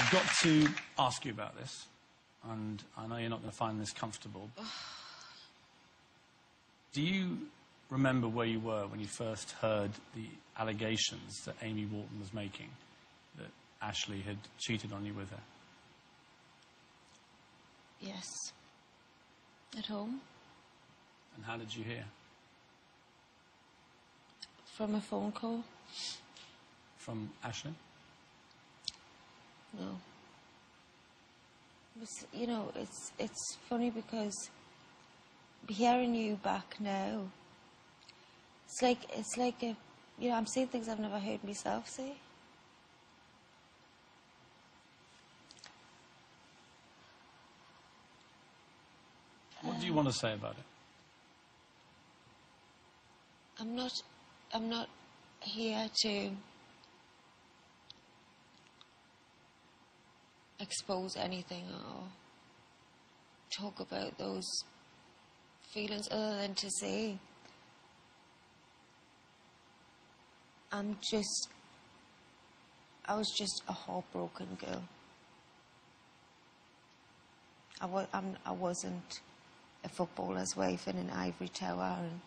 I've got to ask you about this, and I know you're not going to find this comfortable. Do you remember where you were when you first heard the allegations that Amy Walton was making, that Ashley had cheated on you with her? Yes. At home. And how did you hear? From a phone call. From Ashley? No. It was, you know, it's funny because hearing you back now, it's like a, you know, I'm saying things I've never heard myself say. What do you want to say about it? I'm not here to expose anything or talk about those feelings other than to say I was just a heartbroken girl. I wasn't a footballer's wife in an ivory tower and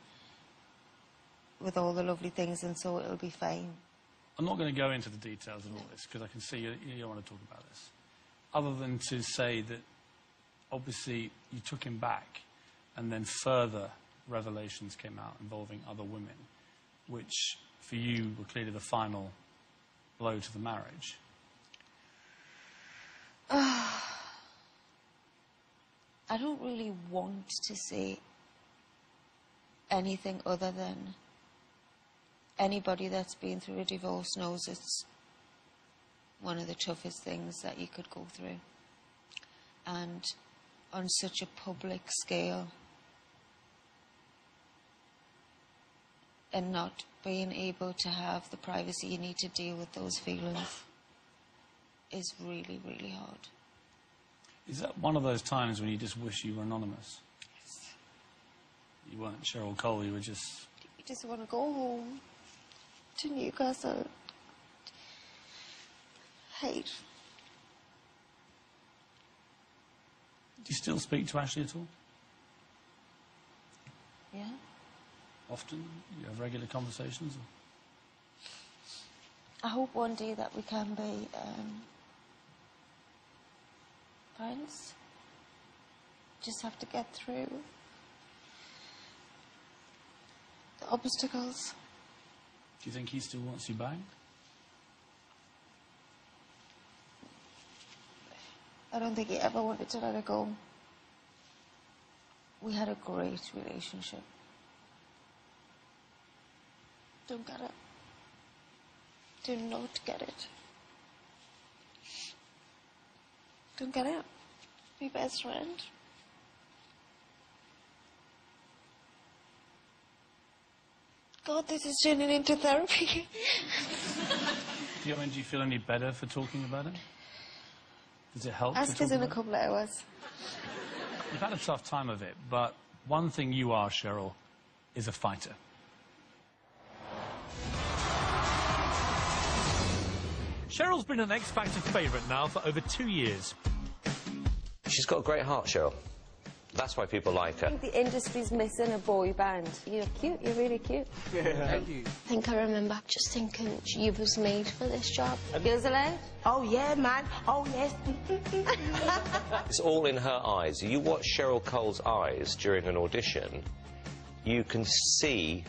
with all the lovely things, and so it'll be fine. I'm not going to go into the details of all this because I can see you don't want to talk about this. Other than to say that obviously you took him back and then further revelations came out involving other women, which for you were clearly the final blow to the marriage. I don't really want to say anything other than anybody that's been through a divorce knows it's one of the toughest things that you could go through. And on such a public scale, and not being able to have the privacy you need to deal with those feelings is really, really hard. Is that one of those times when you just wish you were anonymous? Yes. You weren't Cheryl Cole, you were just... You just want to go home to Newcastle. Hate. Do you still speak to Ashley at all? Yeah. Often? You have regular conversations? I hope one day that we can be friends. Just have to get through the obstacles. Do you think he still wants you back? I don't think he ever wanted to let her go. We had a great relationship. Don't get it. Do not get it. Don't get it. Be best friend. God, this is turning into therapy. Do you feel any better for talking about it? Does it help? Ask us in a couple of hours. You've had a tough time of it, but one thing you are, Cheryl, is a fighter. Cheryl's been an X Factor favourite now for over 2 years. She's got a great heart, Cheryl. That's why people like her. I think the industry's missing a boy band. You're cute, you're really cute. Yeah. Thank you. I think I remember just thinking you was made for this job. Girls allowed? Oh, yeah, man. Oh, yes. It's all in her eyes. You watch Cheryl Cole's eyes during an audition, you can see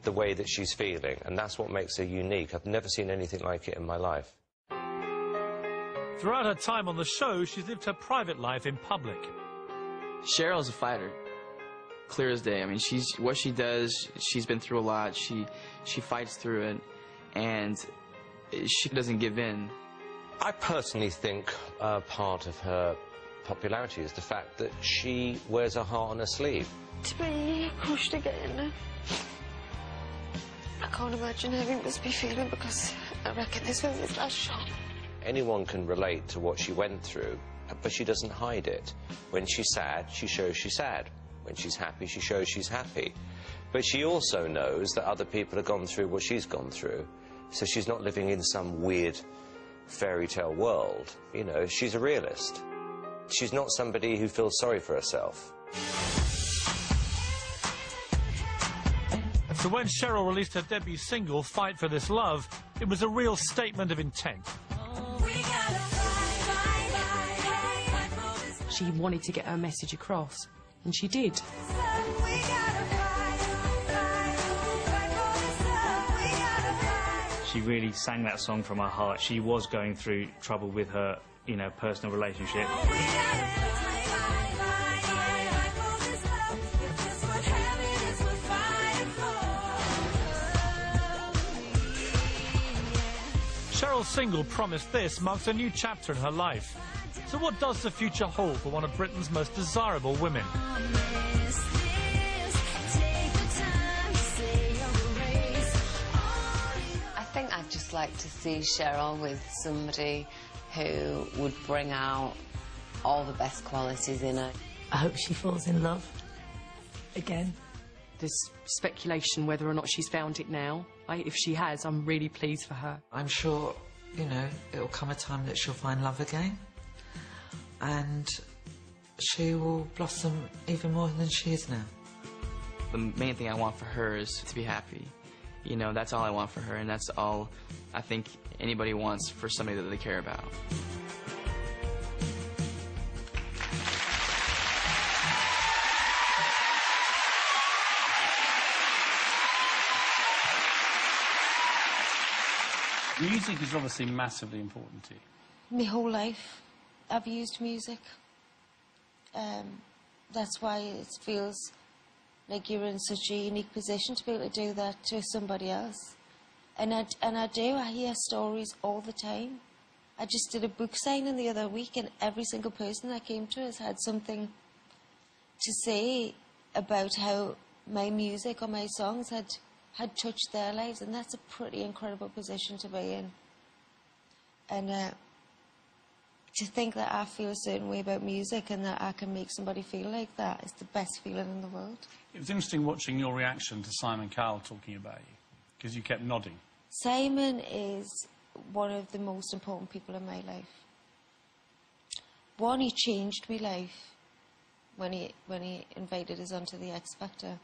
the way that she's feeling, and that's what makes her unique. I've never seen anything like it in my life. Throughout her time on the show, she's lived her private life in public. Cheryl's a fighter, clear as day. I mean, what she does, she's been through a lot. She fights through it, and she doesn't give in. I personally think part of her popularity is the fact that she wears her heart on her sleeve. To be crushed again. I can't imagine how he must be feeling, because I reckon this was his last shot. Anyone can relate to what she went through, but she doesn't hide it. When she's sad, she shows she's sad. When she's happy, she shows she's happy. But she also knows that other people have gone through what she's gone through, so she's not living in some weird fairy tale world. You know, she's a realist. She's not somebody who feels sorry for herself. So when Cheryl released her debut single, Fight for This Love, it was a real statement of intent. She wanted to get her message across, and she did. She really sang that song from her heart. She was going through trouble with her, you know, personal relationship. Cheryl's single, Promise This, marks a new chapter in her life. So what does the future hold for one of Britain's most desirable women? I think I'd just like to see Cheryl with somebody who would bring out all the best qualities in her. I hope she falls in love again. There's speculation whether or not she's found it now. If she has, I'm really pleased for her. I'm sure, you know, it'll come a time that she'll find love again. And she will blossom even more than she is now. The main thing I want for her is to be happy. You know, that's all I want for her, and that's all I think anybody wants for somebody that they care about. Music is obviously massively important to you. My whole life, I've used music. That's why it feels like you're in such a unique position to be able to do that to somebody else. And I do. I hear stories all the time. I just did a book signing the other week, and every single person I came to has had something to say about how my music or my songs had touched their lives, and that's a pretty incredible position to be in. And to think that I feel a certain way about music and that I can make somebody feel like that is the best feeling in the world. It was interesting watching your reaction to Simon Cowell talking about you, because you kept nodding. Simon is one of the most important people in my life. One, he changed my life when he invited us onto the X Factor.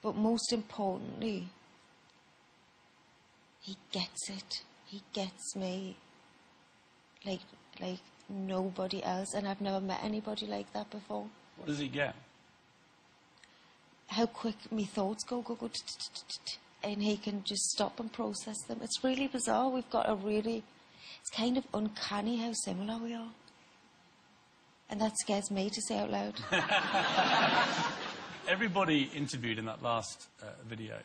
But most importantly, he gets it. He gets me like nobody else, and I've never met anybody like that before. What does he get? How quick my thoughts go, and he can just stop and process them. It's really bizarre. We've got it's kind of uncanny how similar we are. And that scares me to say out loud. Everybody interviewed in that last video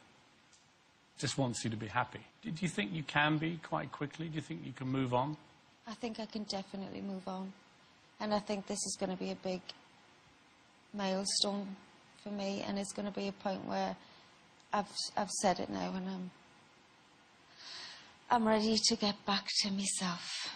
just wants you to be happy. Do you think you can be quite quickly? Do you think you can move on? I think I can definitely move on. And I think this is going to be a big milestone for me, and it's going to be a point where I've said it now, and I'm ready to get back to myself.